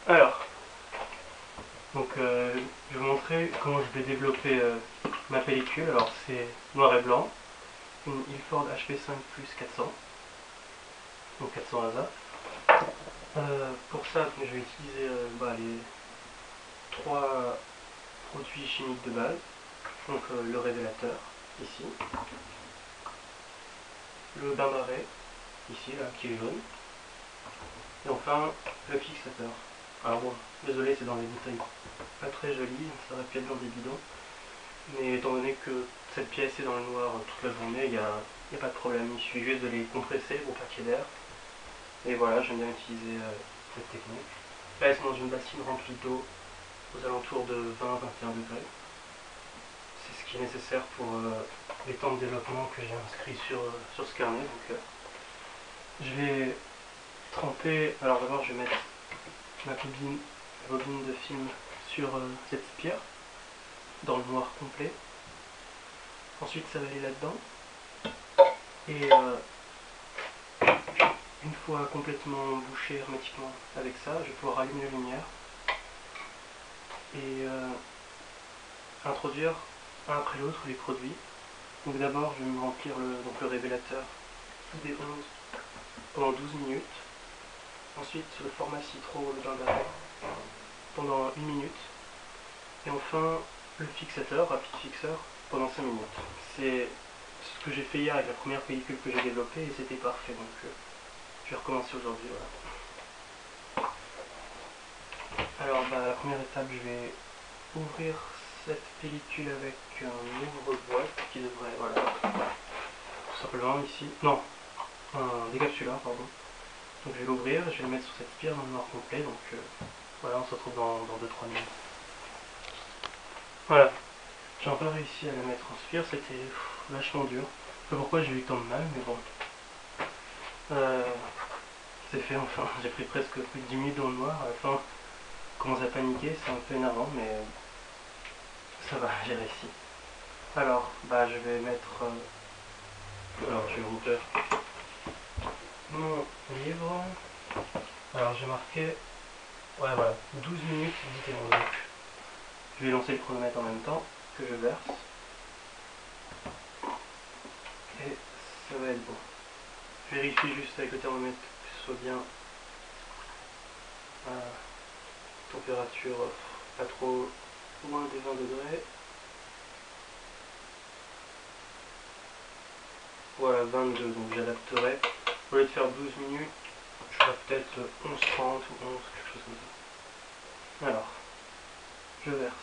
Alors, donc je vais vous montrer comment je vais développer ma pellicule. Alors c'est noir et blanc, une Ilford HP5 Plus 400, donc 400 ASA. Pour ça, je vais utiliser les trois produits chimiques de base. Donc le révélateur, ici, le bain d'arrêt, ici, là, qui est jaune, et enfin le fixateur. Alors bon, désolé, c'est dans des bouteilles pas très jolies, ça aurait pu être dans des bidons, mais étant donné que cette pièce est dans le noir toute la journée, il n'y a pas de problème, il suffit juste de les compresser pour pas qu'il y ait d'air. Et voilà, j'aime bien utiliser cette technique. Là, elles sont dans une bassine remplie d'eau aux alentours de 20-21 degrés. C'est ce qui est nécessaire pour les temps de développement que j'ai inscrits sur ce carnet. Donc, je vais tremper. Alors d'abord, je vais mettre ma bobine de film sur cette spire dans le noir complet. Ensuite, ça va aller là-dedans. Et une fois complètement bouché hermétiquement avec ça, je vais pouvoir allumer la lumière et introduire un après l'autre les produits. Donc d'abord, je vais me remplir le révélateur ID11 pendant 12 minutes. Ensuite, le format citron, le bain d'arrêt pendant 1 minute. Et enfin, le fixateur, rapide fixeur, pendant 5 minutes. C'est ce que j'ai fait hier avec la première pellicule que j'ai développée et c'était parfait. Donc je vais recommencer aujourd'hui. Voilà. Alors la première étape, je vais ouvrir cette pellicule avec un ouvre-boîte qui devrait, voilà, tout simplement ici, non, un décapsuleur, pardon. Donc je vais l'ouvrir, je vais le mettre sur cette spire dans le noir complet, donc voilà, on se retrouve dans 2-3 minutes. Voilà, j'ai pas réussi à la mettre en spire, c'était vachement dur. Je sais pas pourquoi j'ai eu tant de mal, mais bon. C'est fait enfin, j'ai pris presque plus de 10 minutes dans le noir, à la fin, je commence à paniquer, c'est un peu énervant, mais ça va, j'ai réussi. Alors, je vais mettre... alors, je vais ouvrir mon livre. Alors, j'ai marqué... ouais, voilà, 12 minutes 10 et 11. Donc, je vais lancer le chronomètre en même temps que je verse. Et ça va être bon. Je vérifie juste avec le thermomètre que ce soit bien à température pas trop loin des 20 degrés. Voilà, 22, donc j'adapterai. Au lieu de faire 12 minutes, je ferai peut-être 11-30 ou 11, quelque chose comme ça. Alors, je verse.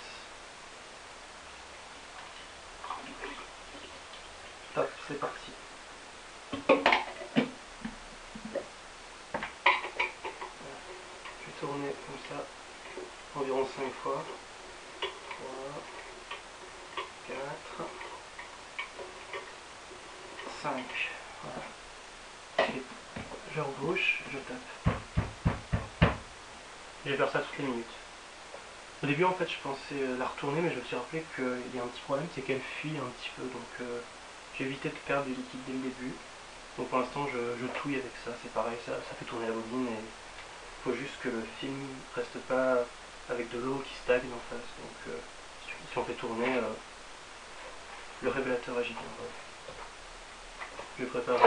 Hop, c'est parti. Je vais tourner comme ça environ 5 fois. 3, 4, 5. Voilà. Et je rebouche, je tape. Je vais faire ça toutes les minutes. Au début, en fait, je pensais la retourner, mais je me suis rappelé qu'il y a un petit problème, c'est qu'elle fuit un petit peu. Donc, j'ai évité de perdre du liquide dès le début. Donc, pour l'instant, je touille avec ça. C'est pareil, ça fait tourner la bobine. Et il faut juste que le film reste pas avec de l'eau qui stagne en face. Donc, si on fait tourner, le révélateur agit bien. Voilà. Je prépare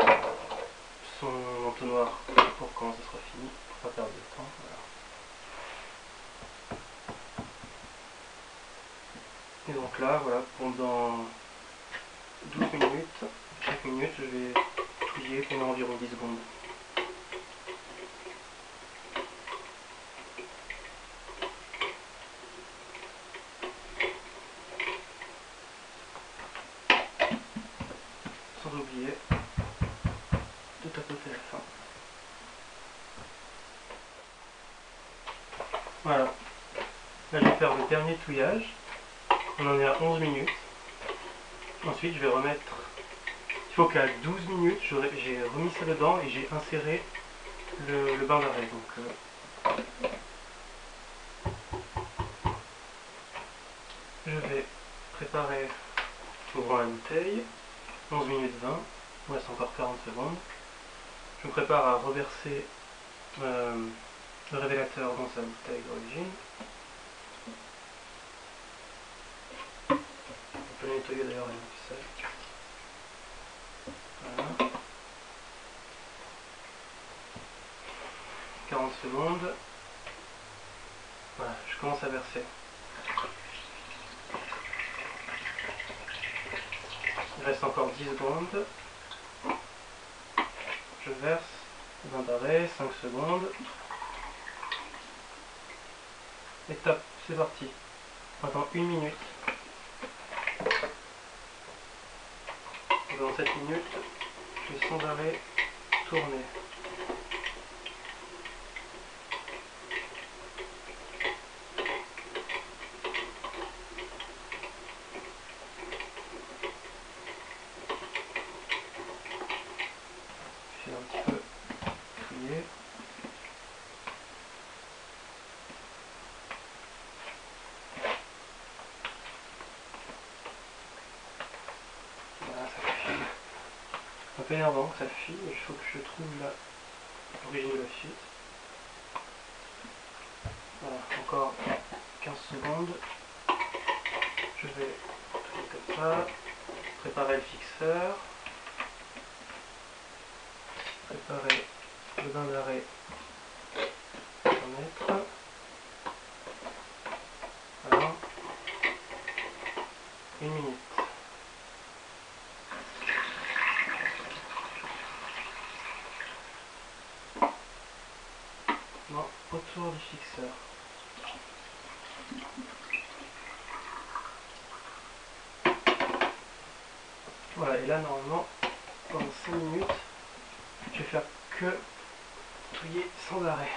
son entonnoir pour quand ça sera fini, pour pas perdre de temps. Voilà. Et donc là, voilà, pendant 12 minutes, chaque minute, je vais touiller pendant environ 10 secondes. Sans oublier de tapoter à la fin. Voilà. Là, je vais faire le dernier touillage. On en est à 11 minutes. Ensuite, je vais remettre... il faut qu'à 12 minutes, j'ai remis ça dedans et j'ai inséré le bain d'arrêt. Donc, je vais préparer, ouvrant la bouteille, 11 minutes 20, il reste encore 40 secondes. Je me prépare à reverser le révélateur dans sa bouteille d'origine. On peut le nettoyer d'ailleurs avec du sel. Voilà. 40 secondes. Voilà, je commence à verser. Il reste encore 10 secondes. Je verse, bain d'arrêt, 5 secondes. Et top, c'est parti. On attend 1 minute. Et dans cette minute, je vais sans arrêt tourner. Je fais un petit peu crier. Voilà, ça fuit. C'est un peu énervant que ça fuit, mais il faut que je trouve l'origine de la fuite. Voilà, encore 15 secondes. Je vais tourner comme ça. Préparer le fixeur. Préparer le bain d'arrêt. Mettre. Voilà. 1 minute. Non, autour du fixeur. Voilà, et là normalement, pendant 5 minutes, je vais faire que touiller sans arrêt.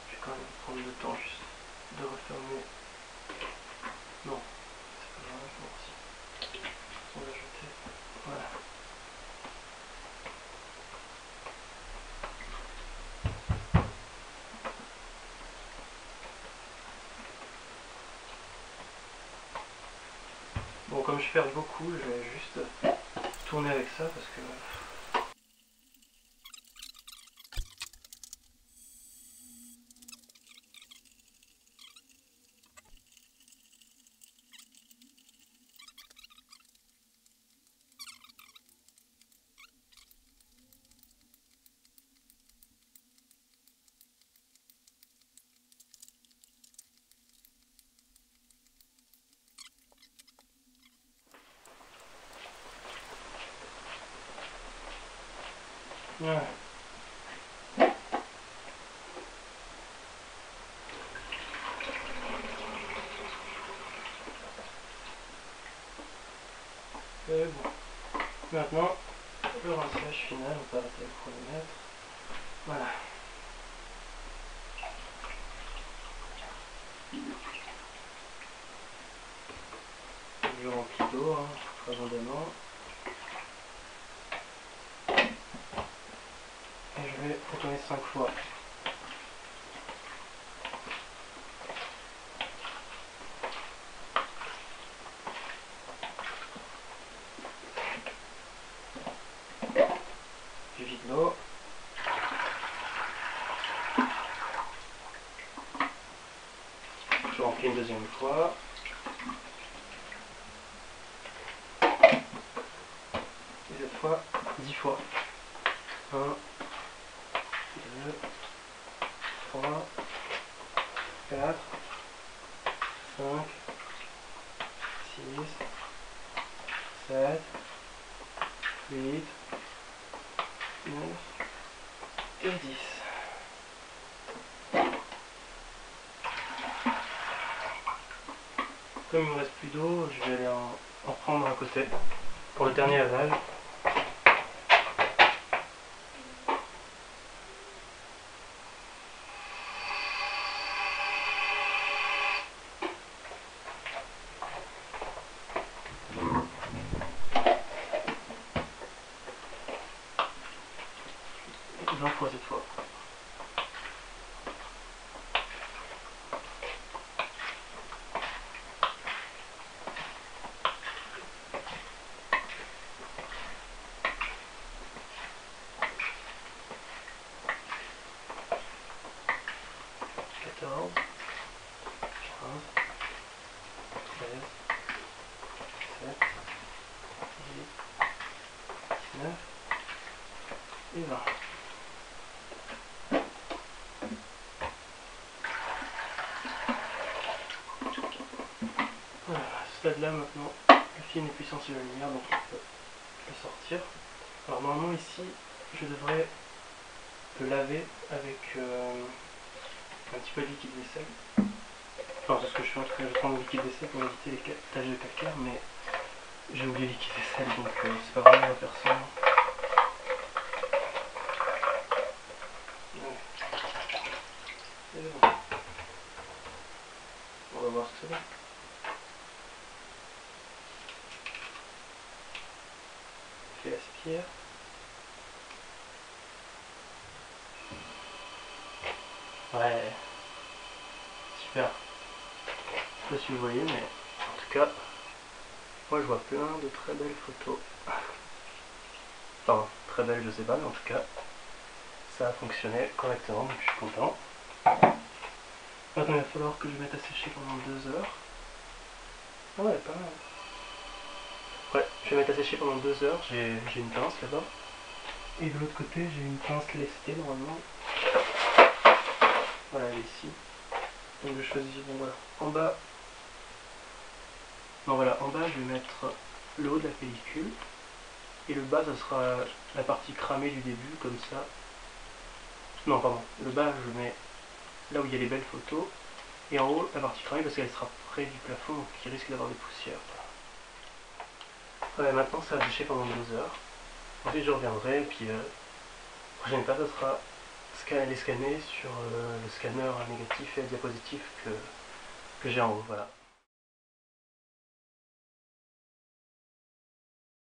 Je vais quand même prendre le temps juste de refermer. Non, c'est pas grave, je m'en aussi. On va jeter. Voilà. Bon, comme je perds beaucoup, je vais juste tourner avec ça parce que... Ouais. Et bon. Maintenant, le rinçage final, on peut arrêter le chronomètre. Voilà. Je remplis d'eau, hein, très abondamment. Et je vais retourner 5 fois. Je vide l'eau. Je remplis une deuxième fois. Et cette fois, 10 fois. 1, 2, 3, 4, 5, 6, 7, 8, 9 et 10. Comme il ne me reste plus d'eau, je vais aller en prendre à côté pour le dernier lavage. J'en fois cette fois. 14, 15, 13, 17, 18, 19 et 20. Voilà, à ce stade-là maintenant, le film est puissant sur la lumière, donc on peut le sortir. Alors normalement ici, je devrais le laver avec un petit peu de liquide vaisselle. Enfin, c'est ce que je fais en tout cas, je prends le liquide vaisselle pour éviter les taches de calcaire, mais j'ai oublié le liquide vaisselle, donc c'est pas vraiment faire ça. Ouais. Bon. On va voir ce que c'est. Je l'aspire. Ouais, super. Je sais pas si vous voyez, mais en tout cas, moi je vois plein de très belles photos. Enfin, très belles, je sais pas, mais en tout cas, ça a fonctionné correctement, donc je suis content. Maintenant, il va falloir que je mette à sécher pendant 2 heures. Ah ouais, pas mal. Ouais, je vais mettre à sécher pendant 2 heures. J'ai une pince là-bas. Et de l'autre côté, j'ai une pince lestée normalement. Voilà, elle est ici. Donc je choisis, bon voilà, en bas. Non voilà, en bas je vais mettre le haut de la pellicule. Et le bas, ça sera la partie cramée du début, comme ça. Non, pardon, le bas je mets là où il y a les belles photos. Et en haut, la partie cramée parce qu'elle sera près du plafond, donc il risque d'avoir des poussières. Ouais, maintenant ça va sécher pendant 2 heures. Ensuite je reviendrai et puis la prochaine étape, ça sera les scanner sur le scanner négatif et diapositif que j'ai en haut. Voilà.